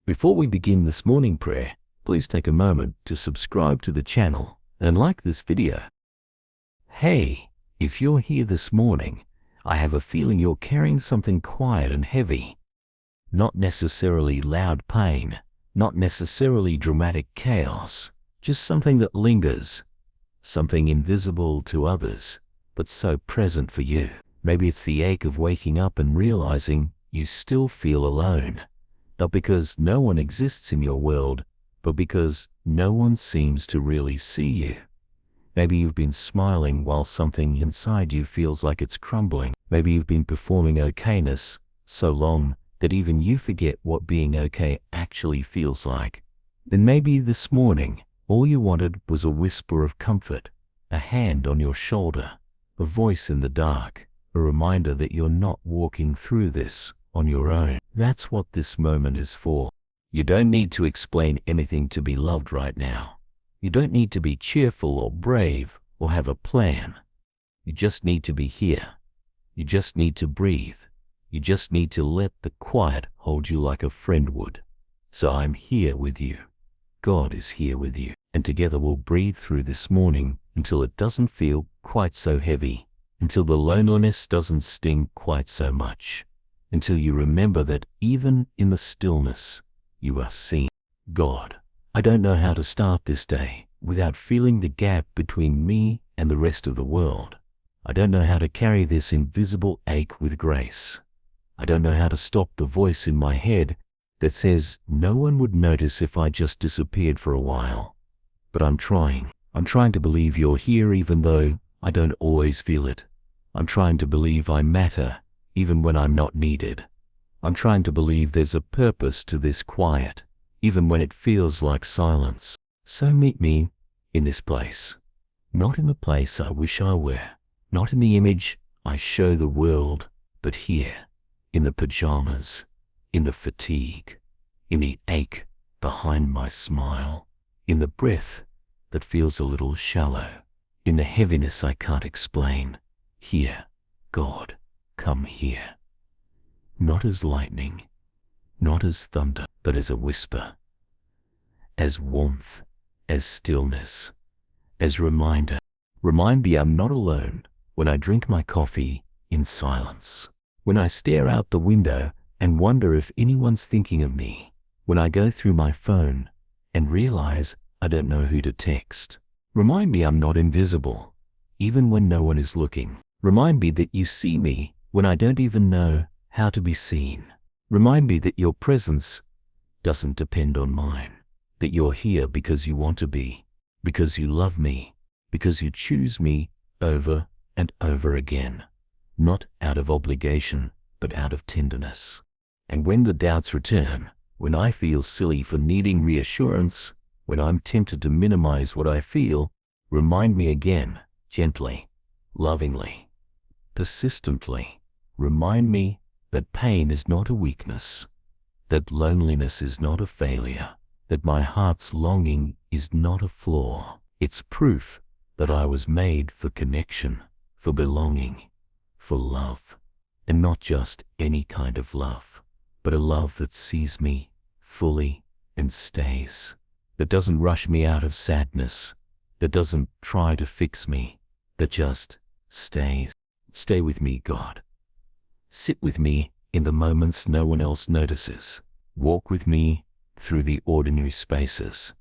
Before we begin this morning prayer, please take a moment to subscribe to the channel and like this video. Hey, if you're here this morning, I have a feeling you're carrying something quiet and heavy. Not necessarily loud pain, not necessarily dramatic chaos, just something that lingers, something invisible to others, but so present for you. Maybe it's the ache of waking up and realizing you still feel alone. Not because no one exists in your world, but because no one seems to really see you. Maybe you've been smiling while something inside you feels like it's crumbling. Maybe you've been performing okayness so long that even you forget what being okay actually feels like. Then maybe this morning, all you wanted was a whisper of comfort, a hand on your shoulder, a voice in the dark, a reminder that you're not walking through this on your own. That's what this moment is for. You don't need to explain anything to be loved right now. You don't need to be cheerful or brave or have a plan. You just need to be here. You just need to breathe. You just need to let the quiet hold you like a friend would. So I'm here with you. God is here with you. And together we'll breathe through this morning until it doesn't feel quite so heavy, until the loneliness doesn't sting quite so much, until you remember that even in the stillness, you are seen. God, I don't know how to start this day without feeling the gap between me and the rest of the world. I don't know how to carry this invisible ache with grace. I don't know how to stop the voice in my head that says no one would notice if I just disappeared for a while. But I'm trying. I'm trying to believe you're here even though I don't always feel it. I'm trying to believe I matter even when I'm not needed. I'm trying to believe there's a purpose to this quiet, even when it feels like silence. So meet me in this place. Not in the place I wish I were. Not in the image I show the world, but here, in the pajamas, in the fatigue, in the ache behind my smile, in the breath that feels a little shallow, in the heaviness I can't explain. Here, God, come here. Not as lightning, not as thunder, but as a whisper, as warmth, as stillness, as reminder. Remind me I'm not alone when I drink my coffee in silence, when I stare out the window and wonder if anyone's thinking of me, when I go through my phone and realize I don't know who to text. Remind me I'm not invisible, even when no one is looking. Remind me that you see me when I don't even know how to be seen. Remind me that your presence doesn't depend on mine, that you're here because you want to be, because you love me, because you choose me over and over again, not out of obligation, but out of tenderness. And when the doubts return, when I feel silly for needing reassurance, when I'm tempted to minimize what I feel, remind me again, gently, lovingly, persistently. Remind me that pain is not a weakness, that loneliness is not a failure, that my heart's longing is not a flaw. It's proof that I was made for connection, for belonging, for love, and not just any kind of love, but a love that sees me fully and stays, that doesn't rush me out of sadness, that doesn't try to fix me, that just stays. Stay with me, God. Sit with me in the moments no one else notices. Walk with me through the ordinary spaces.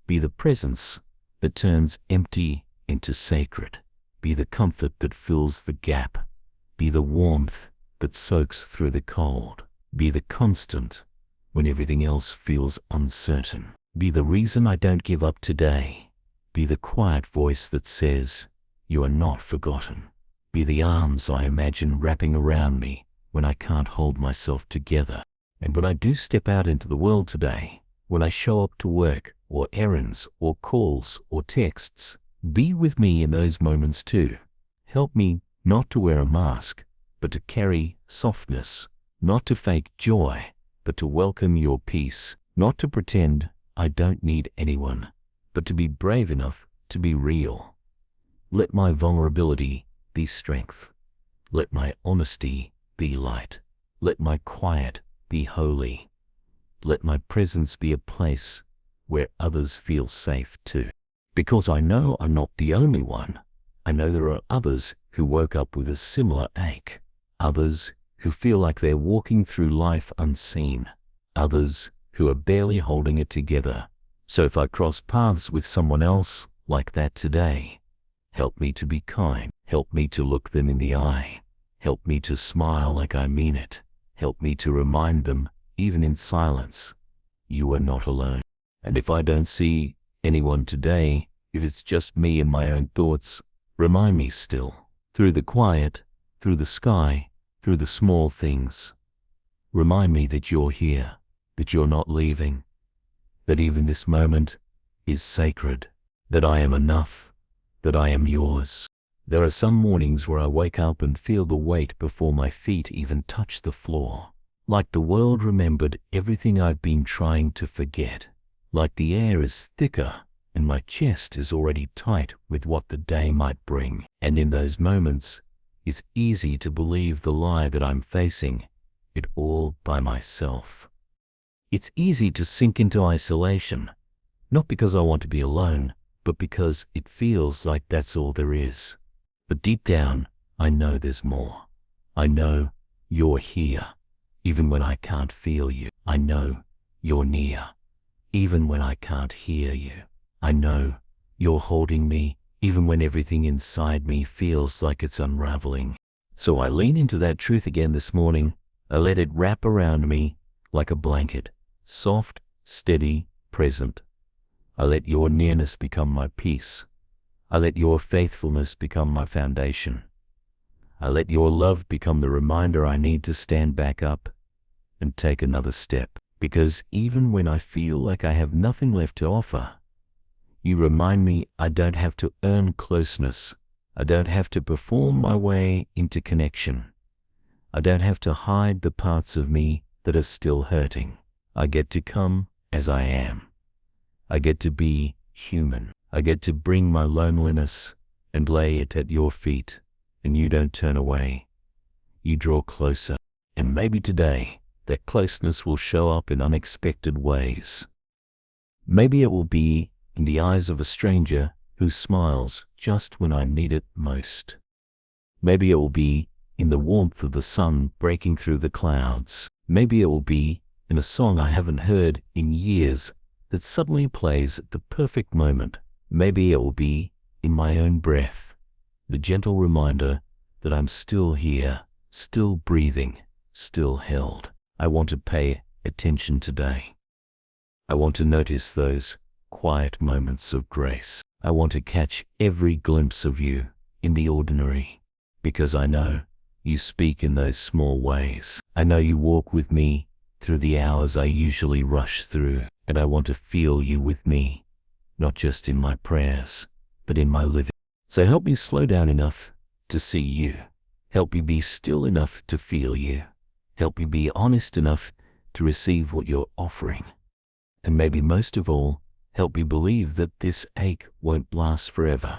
Be the presence that turns empty into sacred. Be the comfort that fills the gap. Be the warmth that soaks through the cold. Be the constant when everything else feels uncertain. Be the reason I don't give up today. Be the quiet voice that says, you are not forgotten. Be the arms I imagine wrapping around me when I can't hold myself together. And when I do step out into the world today, when I show up to work or errands or calls or texts, be with me in those moments too. Help me not to wear a mask, but to carry softness, not to fake joy, but to welcome your peace, not to pretend I don't need anyone, but to be brave enough to be real. Let my vulnerability be strength. Let my honesty be light. Let my quiet be holy. Let my presence be a place where others feel safe too. Because I know I'm not the only one. I know there are others who woke up with a similar ache. Others who feel like they're walking through life unseen. Others who are barely holding it together. So if I cross paths with someone else like that today, help me to be kind. Help me to look them in the eye. Help me to smile like I mean it. Help me to remind them, even in silence, you are not alone. And if I don't see anyone today, if it's just me and my own thoughts, remind me still, through the quiet, through the sky, through the small things. Remind me that you're here, that you're not leaving, that even this moment is sacred, that I am enough, that I am yours. There are some mornings where I wake up and feel the weight before my feet even touch the floor, like the world remembered everything I've been trying to forget, like the air is thicker and my chest is already tight with what the day might bring. And in those moments, it's easy to believe the lie that I'm facing it all by myself. It's easy to sink into isolation, not because I want to be alone, but because it feels like that's all there is. But deep down, I know there's more. I know you're here, even when I can't feel you. I know you're near, even when I can't hear you. I know you're holding me, even when everything inside me feels like it's unraveling. So I lean into that truth again this morning. I let it wrap around me like a blanket, soft, steady, present. I let your nearness become my peace. I let your faithfulness become my foundation. I let your love become the reminder I need to stand back up and take another step. Because even when I feel like I have nothing left to offer, you remind me I don't have to earn closeness. I don't have to perform my way into connection. I don't have to hide the parts of me that are still hurting. I get to come as I am. I get to be human. I get to bring my loneliness and lay it at your feet, and you don't turn away. You draw closer. And maybe today, that closeness will show up in unexpected ways. Maybe it will be in the eyes of a stranger who smiles just when I need it most. Maybe it will be in the warmth of the sun breaking through the clouds. Maybe it will be in a song I haven't heard in years that suddenly plays at the perfect moment. Maybe it will be in my own breath, the gentle reminder that I'm still here, still breathing, still held. I want to pay attention today. I want to notice those quiet moments of grace. I want to catch every glimpse of you in the ordinary, because I know you speak in those small ways. I know you walk with me through the hours I usually rush through, and I want to feel you with me, not just in my prayers, but in my living. So help me slow down enough to see you. Help me be still enough to feel you. Help me be honest enough to receive what you're offering. And maybe most of all, help me believe that this ache won't last forever.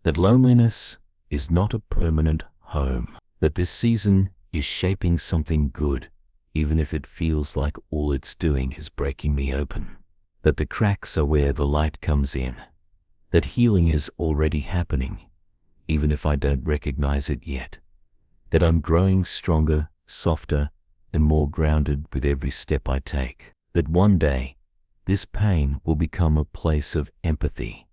That loneliness is not a permanent home. That this season is shaping something good, even if it feels like all it's doing is breaking me open. That the cracks are where the light comes in. That healing is already happening, even if I don't recognize it yet. That I'm growing stronger, softer, and more grounded with every step I take. That one day, this pain will become a place of empathy,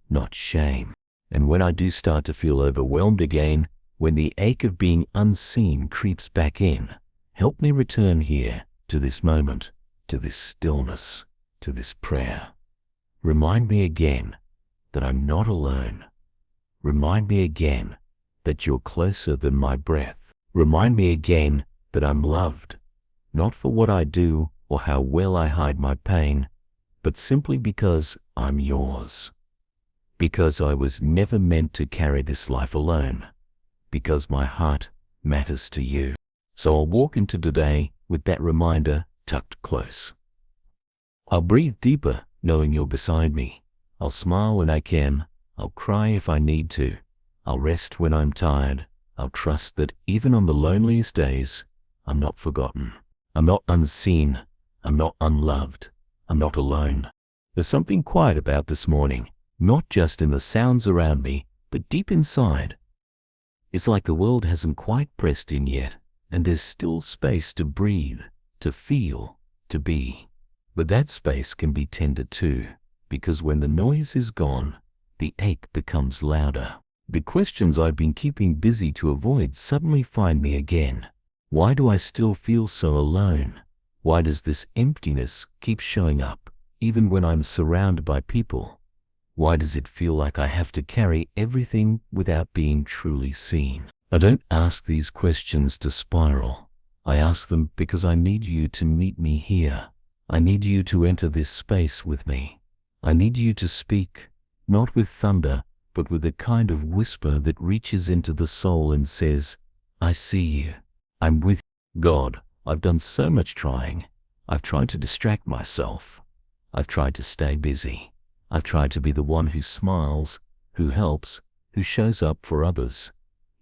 not shame. And when I do start to feel overwhelmed again, when the ache of being unseen creeps back in, help me return here to this moment, to this stillness, to this prayer. Remind me again that I'm not alone. Remind me again that you're closer than my breath. Remind me again that I'm loved, not for what I do or how well I hide my pain, but simply because I'm yours. Because I was never meant to carry this life alone. Because my heart matters to you. So I'll walk into today with that reminder tucked close. I'll breathe deeper knowing you're beside me. I'll smile when I can. I'll cry if I need to. I'll rest when I'm tired. I'll trust that even on the loneliest days, I'm not forgotten. I'm not unseen. I'm not unloved. I'm not alone. There's something quiet about this morning, not just in the sounds around me, but deep inside. It's like the world hasn't quite pressed in yet, and there's still space to breathe, to feel, to be. But that space can be tender too, because when the noise is gone, the ache becomes louder. The questions I've been keeping busy to avoid suddenly find me again. Why do I still feel so alone? Why does this emptiness keep showing up, even when I'm surrounded by people? Why does it feel like I have to carry everything without being truly seen? I don't ask these questions to spiral. I ask them because I need you to meet me here. I need you to enter this space with me. I need you to speak, not with thunder, but with a kind of whisper that reaches into the soul and says, I see you. I'm with you. God, I've done so much trying. I've tried to distract myself. I've tried to stay busy. I've tried to be the one who smiles, who helps, who shows up for others,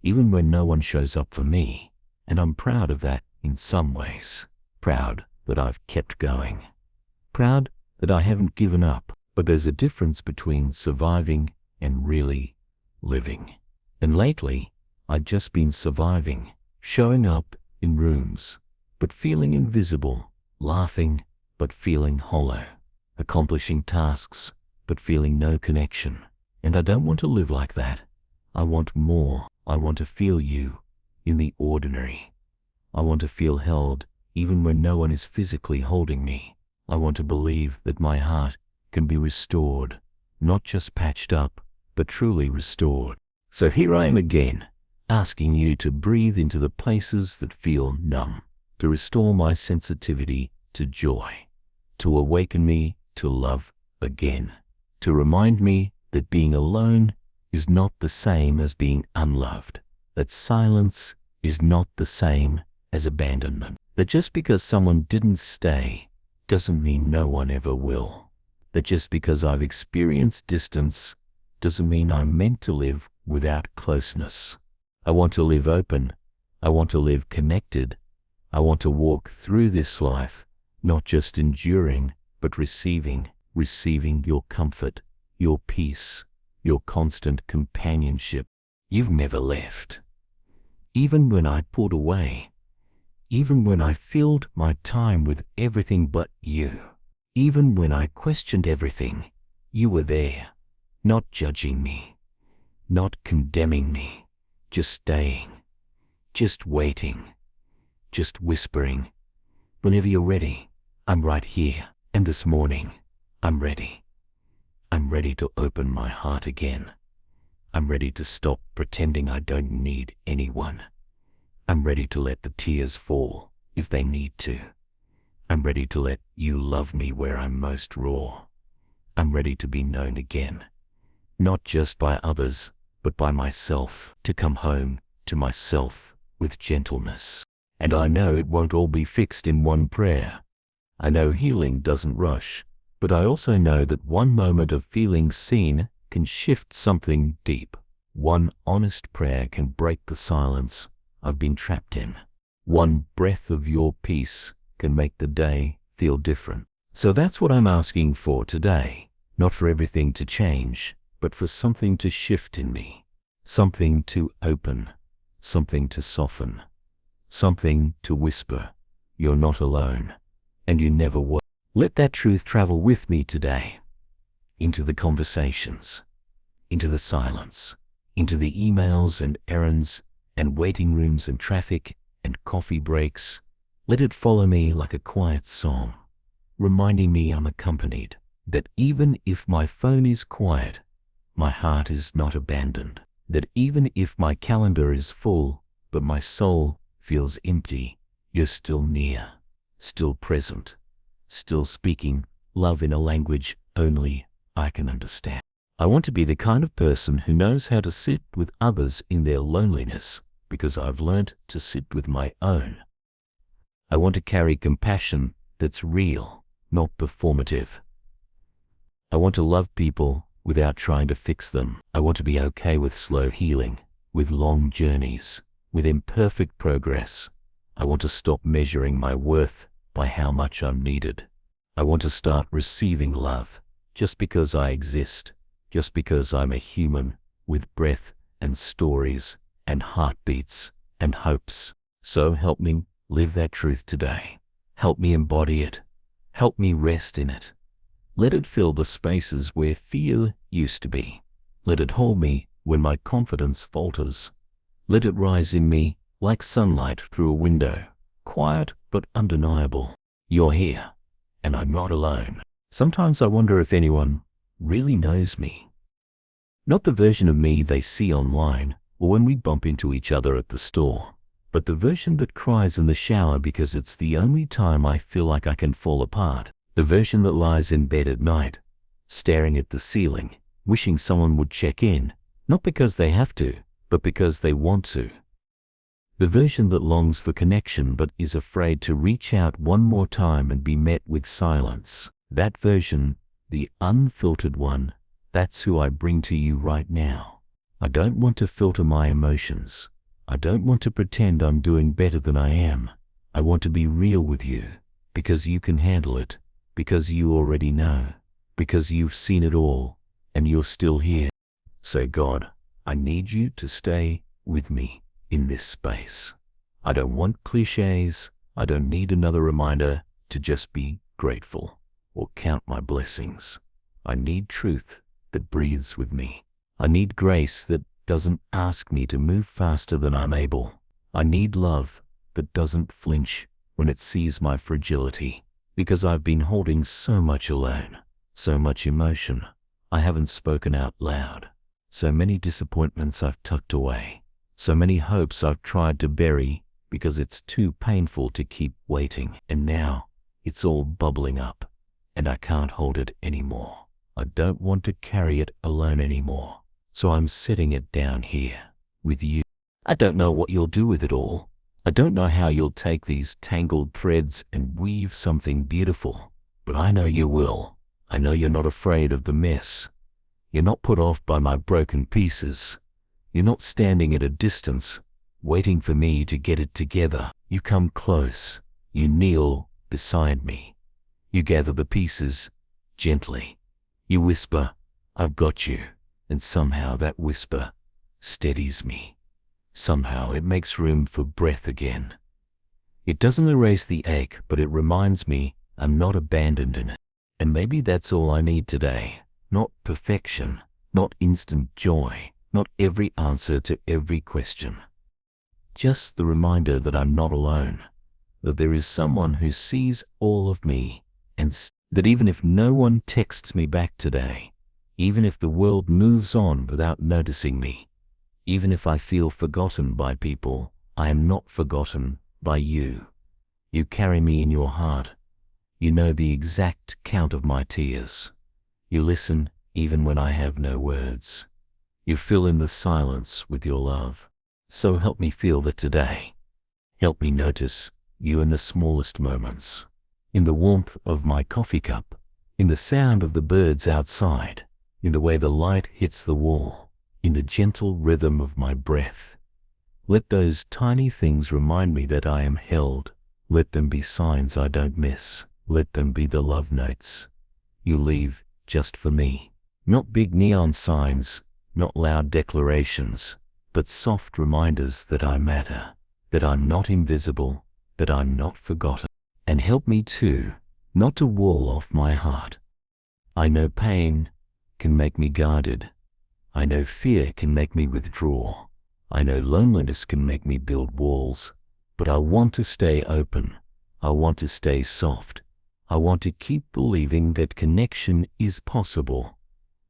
even when no one shows up for me. And I'm proud of that in some ways. Proud that I've kept going. Proud that I haven't given up. But there's a difference between surviving and really living. And lately, I've just been surviving, showing up in rooms, but feeling invisible, laughing, but feeling hollow, accomplishing tasks, but feeling no connection. And I don't want to live like that. I want more. I want to feel you in the ordinary. I want to feel held even when no one is physically holding me. I want to believe that my heart can be restored, not just patched up, but truly restored. So here I am again, asking you to breathe into the places that feel numb, to restore my sensitivity to joy, to awaken me to love again, to remind me that being alone is not the same as being unloved, that silence is not the same as abandonment, that just because someone didn't stay doesn't mean no one ever will. That just because I've experienced distance doesn't mean I'm meant to live without closeness. I want to live open. I want to live connected. I want to walk through this life, not just enduring, but receiving your comfort, your peace, your constant companionship. You've never left. Even when I pulled away, even when I filled my time with everything but you. Even when I questioned everything, you were there, not judging me, not condemning me, just staying, just waiting, just whispering. Whenever you're ready, I'm right here. And this morning, I'm ready. I'm ready to open my heart again. I'm ready to stop pretending I don't need anyone. I'm ready to let the tears fall if they need to. I'm ready to let you love me where I'm most raw. I'm ready to be known again, not just by others, but by myself, to come home to myself with gentleness. And I know it won't all be fixed in one prayer. I know healing doesn't rush, but I also know that one moment of feeling seen can shift something deep. One honest prayer can break the silence I've been trapped in. One breath of your peace can make the day feel different. So that's what I'm asking for today. Not for everything to change, but for something to shift in me. Something to open. Something to soften. Something to whisper, you're not alone, and you never were. Let that truth travel with me today. Into the conversations. Into the silence. Into the emails and errands and waiting rooms and traffic and coffee breaks. Let it follow me like a quiet song, reminding me I'm accompanied, that even if my phone is quiet, my heart is not abandoned, that even if my calendar is full, but my soul feels empty, you're still near, still present, still speaking love in a language only I can understand. I want to be the kind of person who knows how to sit with others in their loneliness, because I've learned to sit with my own. I want to carry compassion that's real, not performative. I want to love people without trying to fix them. I want to be okay with slow healing, with long journeys, with imperfect progress. I want to stop measuring my worth by how much I'm needed. I want to start receiving love just because I exist, just because I'm a human with breath and stories and heartbeats and hopes. So help me live that truth today. Help me embody it. Help me rest in it. Let it fill the spaces where fear used to be. Let it hold me when my confidence falters. Let it rise in me like sunlight through a window, quiet but undeniable. You're here, and I'm not alone. Sometimes I wonder if anyone really knows me. Not the version of me they see online or when we bump into each other at the store, but the version that cries in the shower because it's the only time I feel like I can fall apart. The version that lies in bed at night, staring at the ceiling, wishing someone would check in, not because they have to, but because they want to. The version that longs for connection but is afraid to reach out one more time and be met with silence. That version, the unfiltered one, that's who I bring to you right now. I don't want to filter my emotions. I don't want to pretend I'm doing better than I am. I want to be real with you, because you can handle it, because you already know, because you've seen it all, and you're still here. So God, I need you to stay with me in this space. I don't want cliches. I don't need another reminder to just be grateful or count my blessings. I need truth that breathes with me. I need grace that doesn't ask me to move faster than I'm able. I need love that doesn't flinch when it sees my fragility, because I've been holding so much alone, so much emotion I haven't spoken out loud, so many disappointments I've tucked away, so many hopes I've tried to bury because it's too painful to keep waiting, and now it's all bubbling up, and I can't hold it anymore. I don't want to carry it alone anymore, so I'm setting it down here with you. I don't know what you'll do with it all. I don't know how you'll take these tangled threads and weave something beautiful, but I know you will. I know you're not afraid of the mess. You're not put off by my broken pieces. You're not standing at a distance, waiting for me to get it together. You come close. You kneel beside me. You gather the pieces gently. You whisper, "I've got you," and somehow that whisper steadies me. Somehow it makes room for breath again. It doesn't erase the ache, but it reminds me I'm not abandoned in it. And maybe that's all I need today. Not perfection, not instant joy, not every answer to every question. Just the reminder that I'm not alone, that there is someone who sees all of me, and that even if no one texts me back today, even if the world moves on without noticing me, even if I feel forgotten by people, I am not forgotten by you. You carry me in your heart. You know the exact count of my tears. You listen even when I have no words. You fill in the silence with your love. So help me feel that today. Help me notice you in the smallest moments, in the warmth of my coffee cup, in the sound of the birds outside, in the way the light hits the wall, in the gentle rhythm of my breath. Let those tiny things remind me that I am held. Let them be signs I don't miss. Let them be the love notes you leave just for me. Not big neon signs, not loud declarations, but soft reminders that I matter, that I'm not invisible, that I'm not forgotten. And help me too, not to wall off my heart. I know pain can make me guarded. I know fear can make me withdraw. I know loneliness can make me build walls. But I want to stay open. I want to stay soft. I want to keep believing that connection is possible,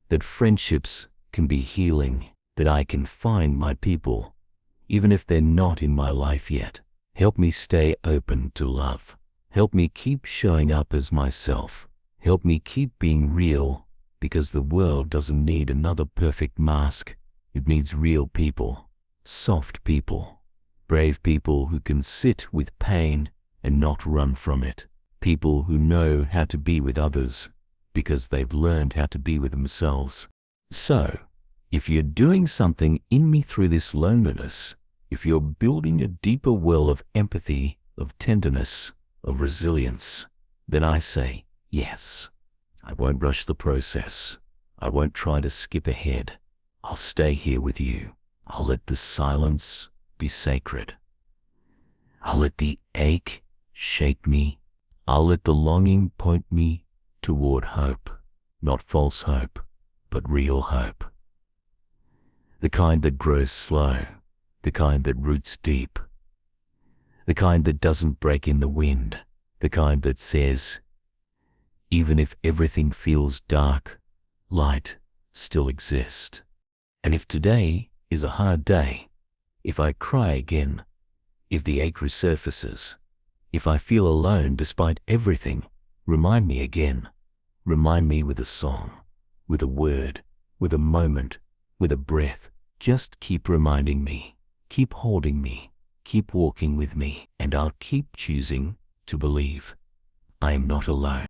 that friendships can be healing, that I can find my people, even if they're not in my life yet. Help me stay open to love. Help me keep showing up as myself. Help me keep being real, because the world doesn't need another perfect mask. It needs real people, soft people, brave people who can sit with pain and not run from it. People who know how to be with others because they've learned how to be with themselves. So, if you're doing something in me through this loneliness, if you're building a deeper well of empathy, of tenderness, of resilience, then I say yes. I won't rush the process. I won't try to skip ahead. I'll stay here with you. I'll let the silence be sacred. I'll let the ache shake me. I'll let the longing point me toward hope. Not false hope, but real hope. The kind that grows slow, the kind that roots deep, the kind that doesn't break in the wind, the kind that says, even if everything feels dark, light still exists. And if today is a hard day, if I cry again, if the ache resurfaces, if I feel alone despite everything, remind me again. Remind me with a song, with a word, with a moment, with a breath. Just keep reminding me, keep holding me, keep walking with me, and I'll keep choosing to believe I am not alone.